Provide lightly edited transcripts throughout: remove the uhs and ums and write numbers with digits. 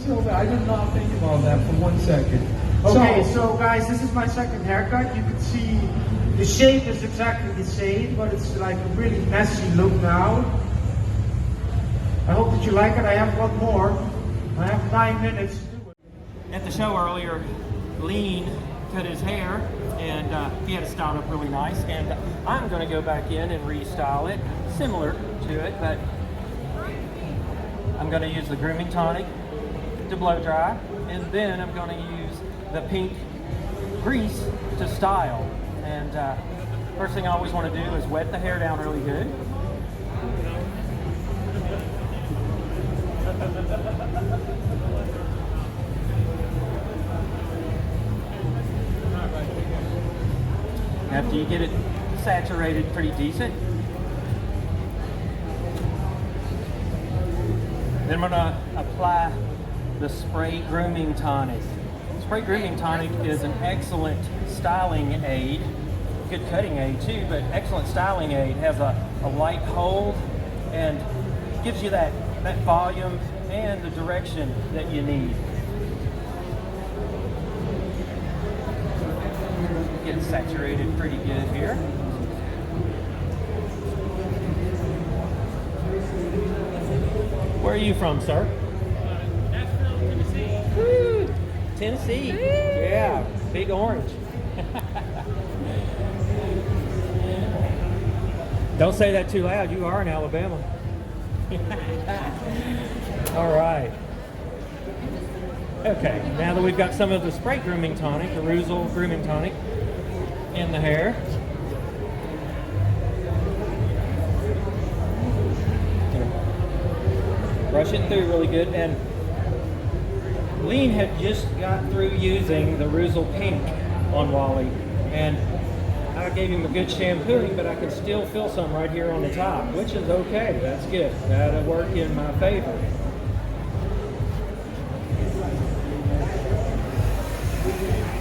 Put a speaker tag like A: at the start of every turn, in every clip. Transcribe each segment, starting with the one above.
A: Silva, I did not think about that for 1 second.
B: Okay, so guys, this is my second haircut. You can see the shape is exactly the same, but it's like a really messy look now. I hope that you like it. I have a lot more. I have 9 minutes to do it.
C: At the show earlier, Leen cut his hair and he had it styled up really nice, and I'm going to go back in and restyle it similar to it, but I'm going to use the grooming tonic to blow dry, and then I'm going to use the pink grease to style. And first thing I always want to do is wet the hair down really good. After you get it saturated pretty decent, then I'm going to apply the spray grooming tonic. Spray grooming tonic is an excellent styling aid, good cutting aid too, but excellent styling aid. It has a light hold and gives you that volume and the direction that you need. Get it saturated pretty good here. Where are you from, sir?
D: Nashville, Tennessee.
C: Woo! Tennessee. Woo! Yeah, big orange. Don't say that too loud. You are in Alabama. All right. Okay, now that we've got some of the spray grooming tonic, the Reuzel grooming tonic, in the hair, brush it through really good. And Leen had just got through using the Reuzel pink on Wally, and I gave him a good shampooing, but I can still feel some right here on the top, which is okay. That's good. That'll work in my favor.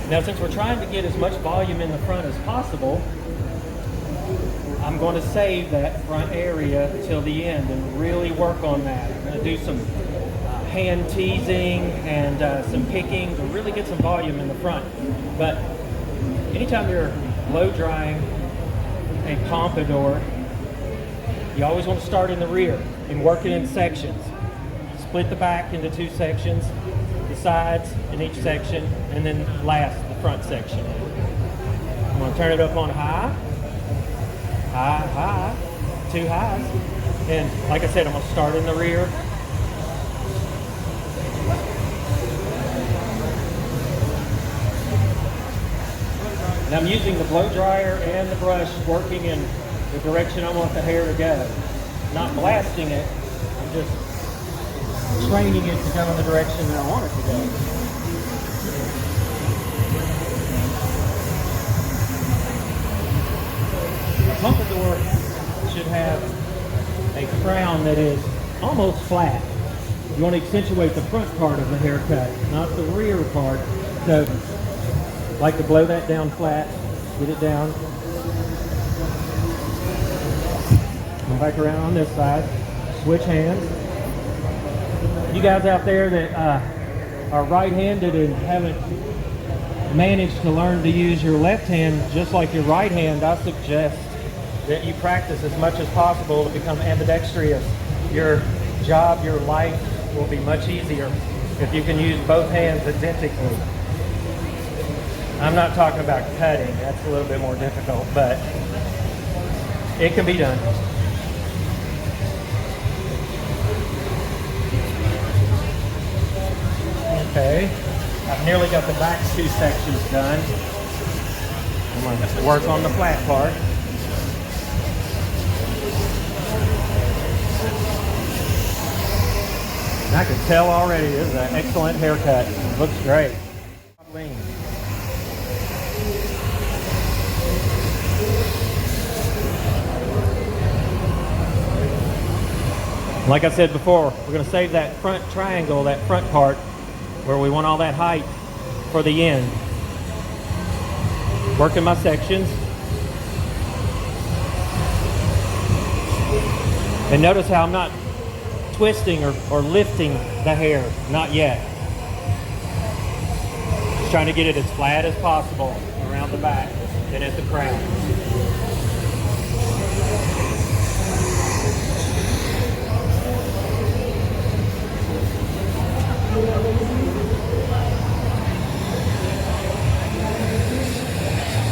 C: Now, since we're trying to get as much volume in the front as possible, I'm going to save that front area till the end and really work on that. I'm going to do some hand teasing and some picking to really get some volume in the front. But anytime you're blow drying a pompadour, you always want to start in the rear and work it in sections. Split the back into 2 sections, the sides in each section, and then last, the front section. I'm going to turn it up on high, high, high, 2 highs. And like I said, I'm going to start in the rear. And I'm using the blow dryer and the brush working in the direction I want the hair to go. Not blasting it, I'm just training it to go in the direction that I want it to go. A pompadour should have a crown that is almost flat. You want to accentuate the front part of the haircut, not the rear part. So, like to blow that down flat, get it down. Come back around on this side, switch hands. You guys out there that are right-handed and haven't managed to learn to use your left hand just like your right hand, I suggest that you practice as much as possible to become ambidextrous. Your job, your life will be much easier if you can use both hands identically. I'm not talking about cutting, that's a little bit more difficult, but it can be done. Okay, I've nearly got the back 2 sections done. I'm going to work on the flat part. I can tell already this is an excellent haircut. It looks great. Leen. Like I said before, we're going to save that front triangle, that front part, where we want all that height for the end. Working my sections. And notice how I'm not twisting or lifting the hair, not yet. Just trying to get it as flat as possible around the back and at the crown.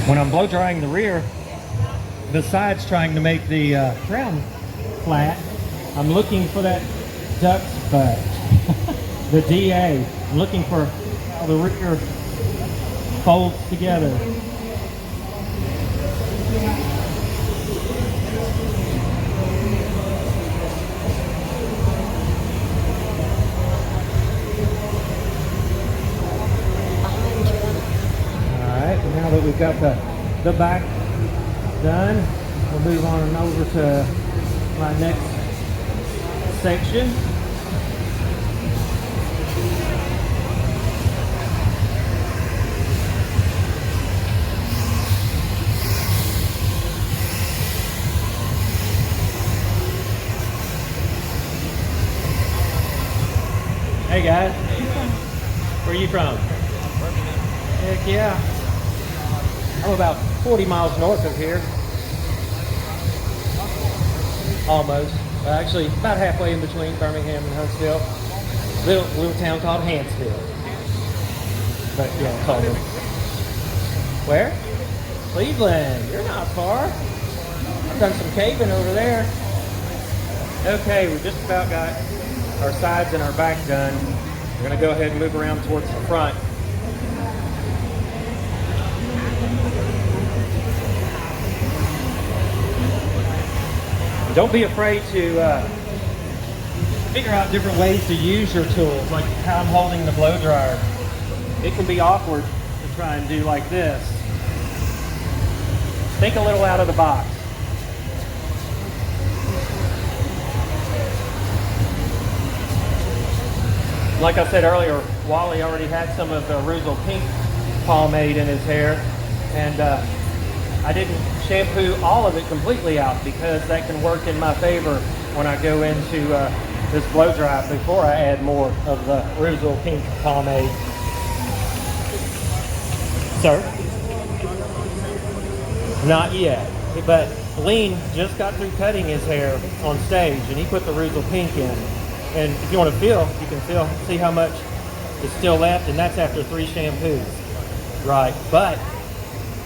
C: When I'm blow drying the rear, besides trying to make the crown flat, I'm looking for that duck's butt, the DA. I'm looking for how the rear folds together. Alright, now that we've got the back done, we'll move on over to my next section. Hey guys, where are you from? Heck yeah. I'm about 40 miles north of here. Almost. Actually, about halfway in between Birmingham and Huntsville. Little town called Hansville. But yeah, called it. Where? Cleveland. You're not far. I've done some caving over there. Okay, we just about got our sides and our back done. We're going to go ahead and move around towards the front. Don't be afraid to figure out different ways to use your tools, like how I'm holding the blow dryer. It can be awkward to try and do like this. Think a little out of the box. Like I said earlier, Wally already had some of the Reuzel pink pomade in his hair, and I didn't shampoo all of it completely out because that can work in my favor when I go into this blow dry before I add more of the Reuzel pink pomade. Sir? Not yet, but Leen just got through cutting his hair on stage and he put the Reuzel pink in. And if you want to feel, you can see how much is still left, and that's after 3 shampoos. Right, but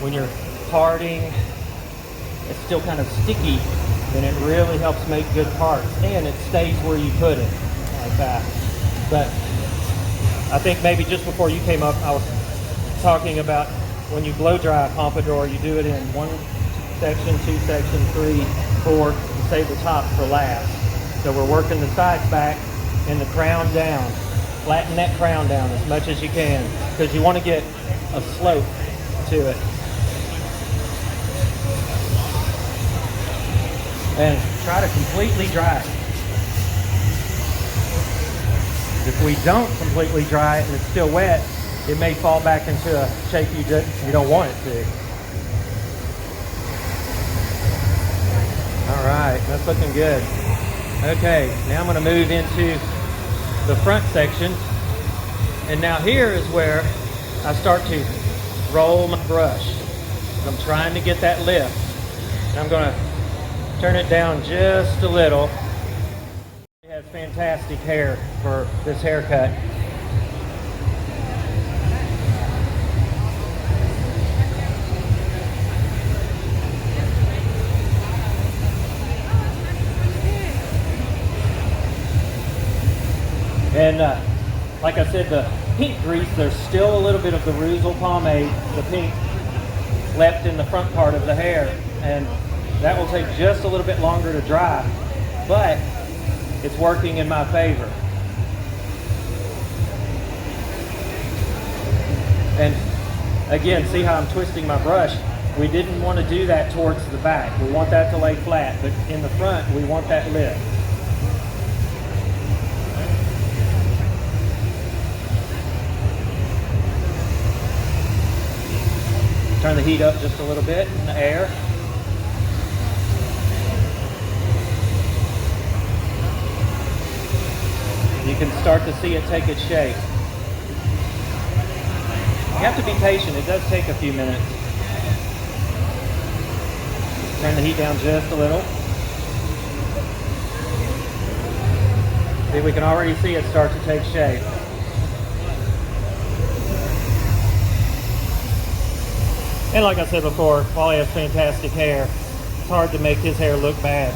C: when you're parting, it's still kind of sticky, then it really helps make good parts, and it stays where you put it, like that. But I think maybe just before you came up, I was talking about when you blow dry a pompadour, you do it in 1 section, 2 sections, 3, 4, and save the top for last. So we're working the sides back and the crown down. Flatten that crown down as much as you can because you want to get a slope to it. And try to completely dry it. If we don't completely dry it and it's still wet, it may fall back into a shape you don't want it to. All right, that's looking good. Okay, now I'm going to move into the front section, and now here is where I start to roll my brush. I'm trying to get that lift. And I'm going to turn it down just a little. He has fantastic hair for this haircut. And like I said, the pink grease, there's still a little bit of the Reuzel pomade, the pink, left in the front part of the hair. And that will take just a little bit longer to dry, but it's working in my favor. And again, see how I'm twisting my brush? We didn't want to do that towards the back. We want that to lay flat, but in the front, we want that lift. Turn the heat up just a little bit in the air. start to see it take its shape. You have to be patient. It does take a few minutes. Turn the heat down just a little. See, we can already see it start to take shape. And like I said before, Wally has fantastic hair. It's hard to make his hair look bad.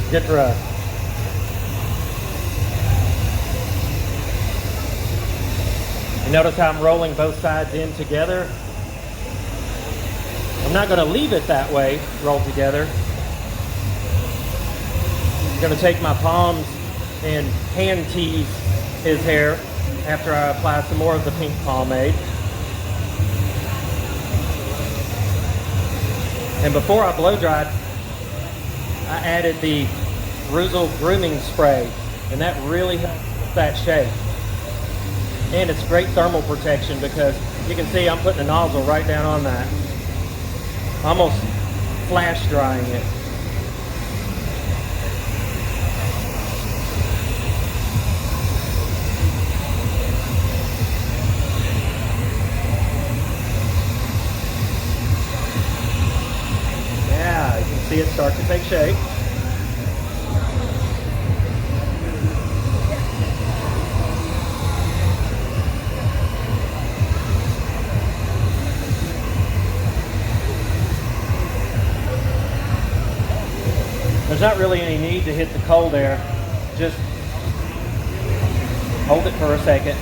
C: Good for us. You notice how I'm rolling both sides in together? I'm not going to leave it that way, rolled together. I'm going to take my palms and hand tease his hair after I apply some more of the pink pomade. And before I blow dried, I added the Reuzel grooming spray, and that really helps that shape. And it's great thermal protection because you can see I'm putting the nozzle right down on that. Almost flash drying it. Yeah, you can see it start to take shape. There's not really any need to hit the cold air. Just hold it for a second.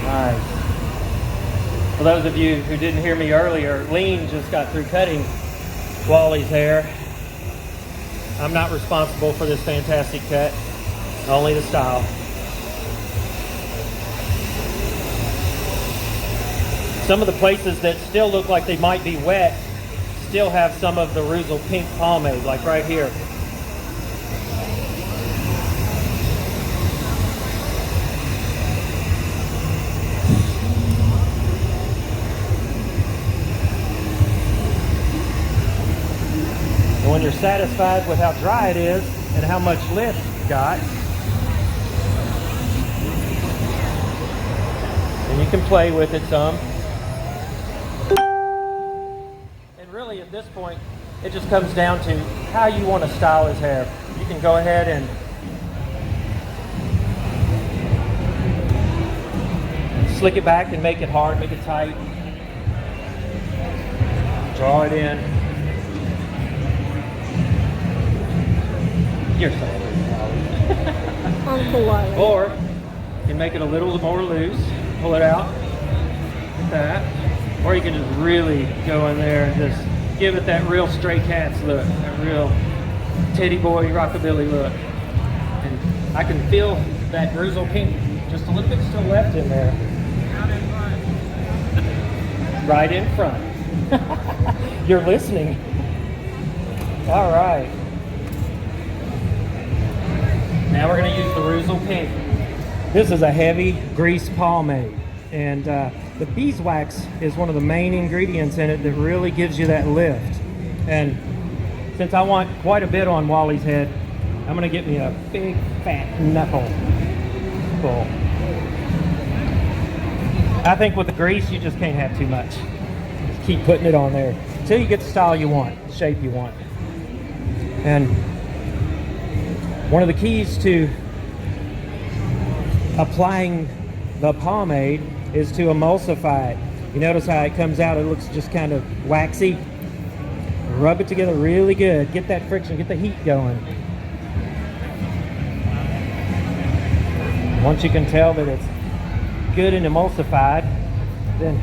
C: Nice. For those of you who didn't hear me earlier, Leen just got through cutting Wally's hair. I'm not responsible for this fantastic cut, only the style. Some of the places that still look like they might be wet still have some of the Reuzel pink pomade, like right here. And when you're satisfied with how dry it is and how much lift you got, and you can play with it some. Really, at this point, it just comes down to how you want to style his hair. You can go ahead and slick it back and make it hard, make it tight. Draw it in. You're so
E: Uncle Wally.
C: Or you can make it a little more loose, pull it out, like that. Or you can just really go in there and just give it that real Stray Cats look, that real teddy boy rockabilly look. And I can feel that Reuzel pink just a little bit still left in there. Right in front. You're listening. All right. Now we're going to use the Reuzel pink. This is a heavy grease pomade. And the beeswax is one of the main ingredients in it that really gives you that lift. And since I want quite a bit on Wally's head, I'm going to get me a big fat knuckle full. I think with the grease, you just can't have too much. Just keep putting it on there until you get the style you want, the shape you want. And one of the keys to applying the pomade is to emulsify it. You notice how it comes out, it looks just kind of waxy. Rub it together really good. Get that friction, get the heat going. Once you can tell that it's good and emulsified, then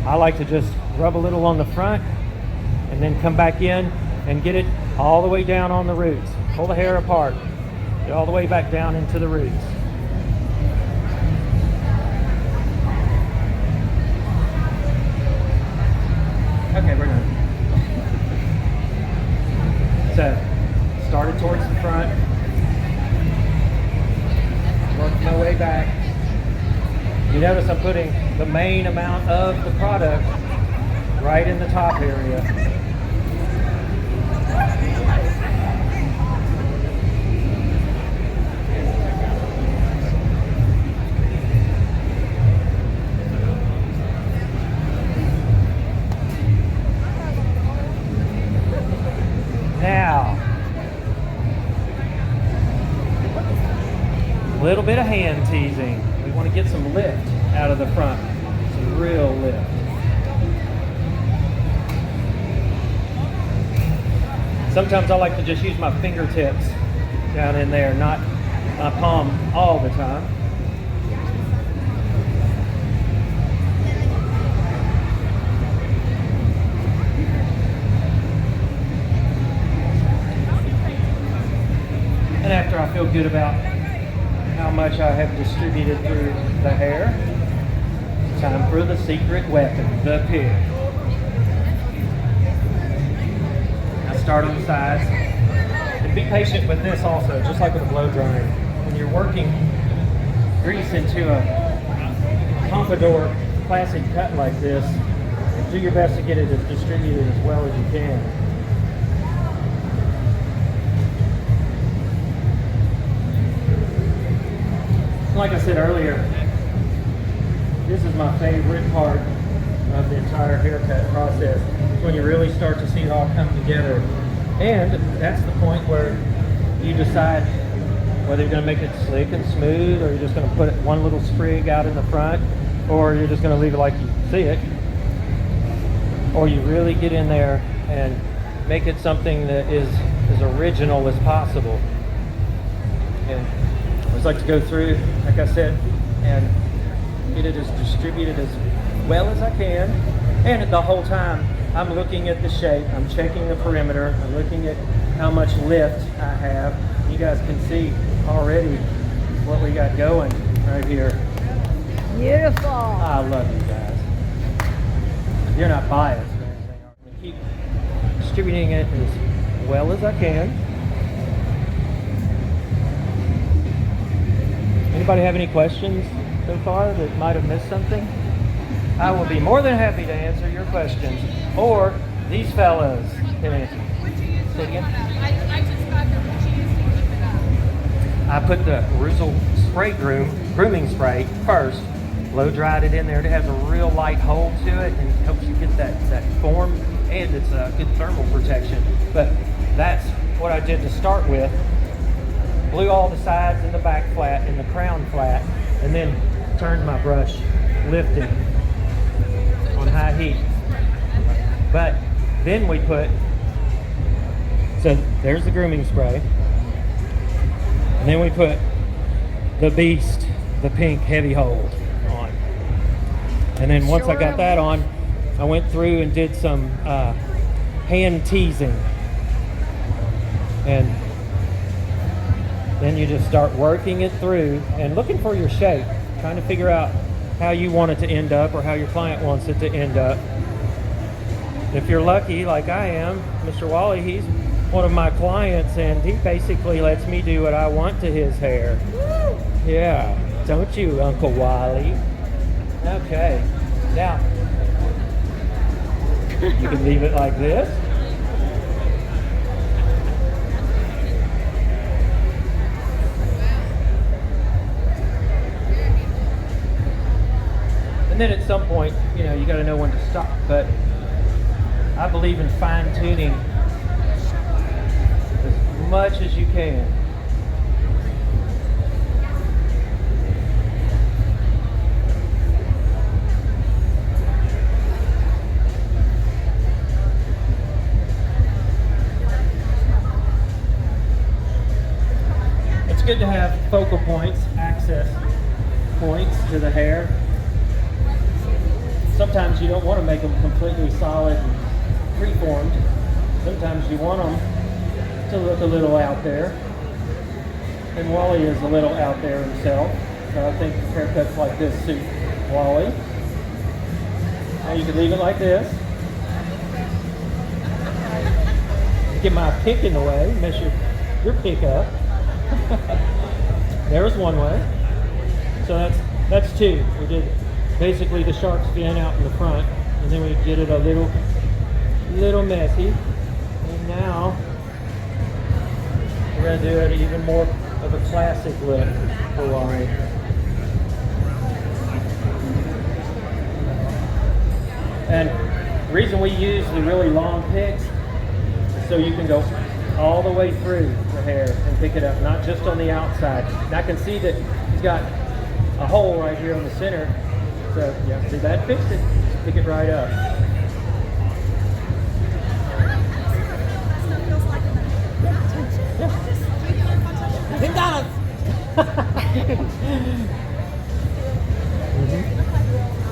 C: I like to just rub a little on the front and then come back in and get it all the way down on the roots. Pull the hair apart, get all the way back down into the roots. Okay, we're done. So, started towards the front, worked my way back. You notice I'm putting the main amount of the product right in the top area. little bit of hand teasing. We want to get some lift out of the front, some real lift. Sometimes I like to just use my fingertips down in there, not my palm all the time. And after I feel good about how much I have distributed through the hair, it's time for the secret weapon, the pick. I start on the sides. And be patient with this also, just like with a blow dryer. When you're working grease into a pompadour classic cut like this, do your best to get it as distributed as well as you can. Like I said earlier, this is my favorite part of the entire haircut process. It's when you really start to see it all come together. And that's the point where you decide whether you're going to make it slick and smooth, or you're just going to put one little sprig out in the front, or you're just going to leave it like you see it. Or you really get in there and make it something that is as original as possible. And I always like to go through, like I said, and get it as distributed as well as I can. And the whole time, I'm looking at the shape, I'm checking the perimeter, I'm looking at how much lift I have. You guys can see already what we got going right here.
E: Beautiful.
C: I love you guys. You're not biased or anything. I'm going to keep distributing it as well as I can. Anybody have any questions so far that might have missed something? I will be more than happy to answer your questions, or these fellas can answer. Say it again.
E: I just got the what you used to keep it up.
C: I put the Reuzel spray grooming spray first, blow dried it in there. It has a real light hold to it and helps you get that form, and it's a good thermal protection. But that's what I did to start with. Blew all the sides and the back flat and the crown flat, and then turned my brush, lifting on high heat. But then we put, so there's the grooming spray, and then we put the Beast, the pink heavy hold on. And then once I got that on, I went through and did some hand teasing. And then you just start working it through and looking for your shape, trying to figure out how you want it to end up or how your client wants it to end up. If you're lucky, like I am, Mr. Wally, he's one of my clients, and he basically lets me do what I want to his hair. Yeah, don't you, Uncle Wally? Okay, now, you can leave it like this. And then at some point, you know, you got to know when to stop. But I believe in fine tuning as much as you can. It's good to have focal points, access points to the hair. Sometimes you don't want to make them completely solid and freeformed. Sometimes you want them to look a little out there. And Wally is a little out there himself. So I think haircuts like this suit Wally. Now you can leave it like this. Get my pick in the way, mess your pick up. There's one way. So that's two. We did basically the shark's fin out in the front, and then we did it a little messy. And now we're gonna do it even more of a classic look for Wally. And the reason we use the really long picks is so you can go all the way through the hair and pick it up, not just on the outside. And I can see that he's got a hole right here on the center. So yeah, see that? Fixed it. Pick it right up.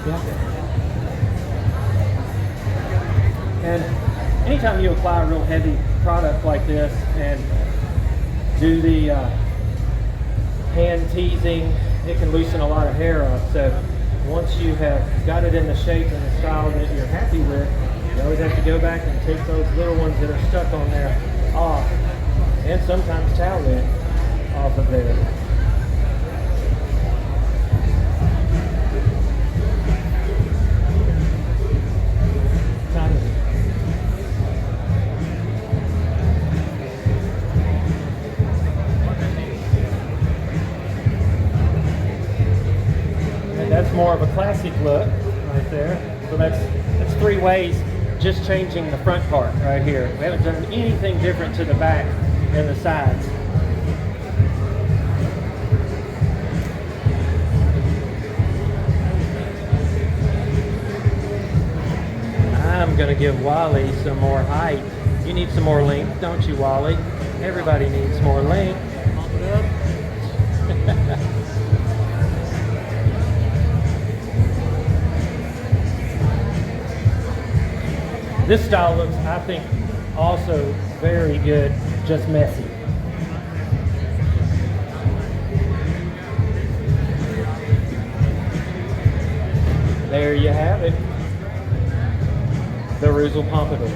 C: Yeah. And anytime you apply a real heavy product like this and do the hand teasing, it can loosen a lot of hair up. So once you have got it in the shape and the style that you're happy with, you always have to go back and take those little ones that are stuck on there off, and sometimes towel it off of there. That's more of a classic look right there. So that's 3 ways, just changing the front part right here. We haven't done anything different to the back and the sides. I'm gonna give Wally some more height. You need some more length, don't you, Wally? Everybody needs more length. Pump it up. This style looks, I think, also very good, just messy. There you have it. The Reuzel Pompadour.